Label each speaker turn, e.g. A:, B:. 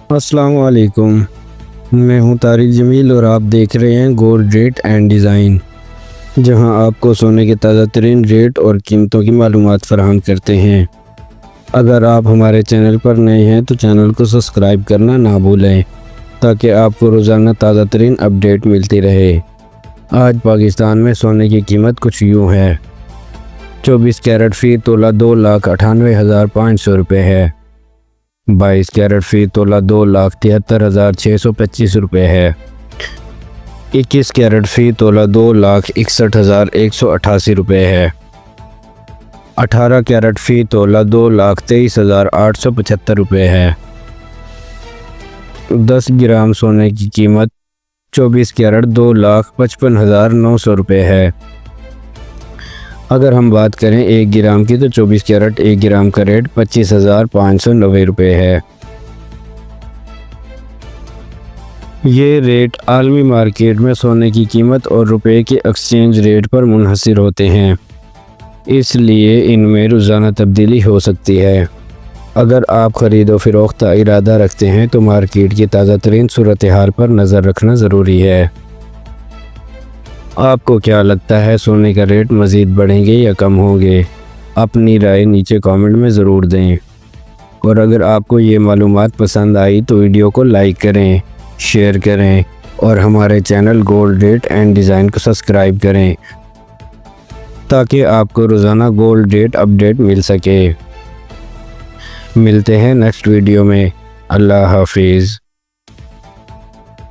A: अस्सलाम वालेकुम। मैं हूं तारिक जमील और आप देख रहे हैं गोल्ड रेट एंड डिज़ाइन, जहां आपको सोने के ताज़ा तरीन रेट और कीमतों की मालूमात फराहम करते हैं। अगर आप हमारे चैनल पर नए हैं तो चैनल को सब्सक्राइब करना ना भूलें, ताकि आपको रोज़ाना ताज़ा तरीन अपडेट मिलती रहे। आज पाकिस्तान में सोने की कीमत कुछ यूँ है। 24 कैरेट फ़ी तोला 2,98,500 रुपये है। 22 कैरेट फ़ी तोला 2,73,625 रुपये है। 21 कैरेट फ़ी तोला 2,61,188 रुपये है। 18 कैरेट फ़ी तोला 2,23,875 रुपये है। 10 ग्राम सोने की कीमत 24 कैरेट 2,55,900 रुपये है। अगर हम बात करें 1 ग्राम की तो 24 कैरेट 1 ग्राम का रेट 25,590 रुपये है। ये रेट आलमी मार्केट में सोने की कीमत और रुपए के एक्सचेंज रेट पर मुनहसर होते हैं, इसलिए इनमें रोज़ाना तब्दीली हो सकती है। अगर आप ख़रीद व फ़रोख्त का इरादा रखते हैं तो मार्केट की ताज़ा तरीन सूरत हाल पर नज़र रखना ज़रूरी है। आपको क्या लगता है, सोने का रेट मज़ीद बढ़ेंगे या कम होंगे? अपनी राय नीचे कमेंट में ज़रूर दें। और अगर आपको ये मालूमात पसंद आई तो वीडियो को लाइक करें, शेयर करें और हमारे channel gold rate and design को सब्सक्राइब करें, ताकि आपको रोज़ाना गोल्ड रेट अपडेट मिल सके। मिलते हैं नेक्स्ट वीडियो में। अल्लाह हाफिज़।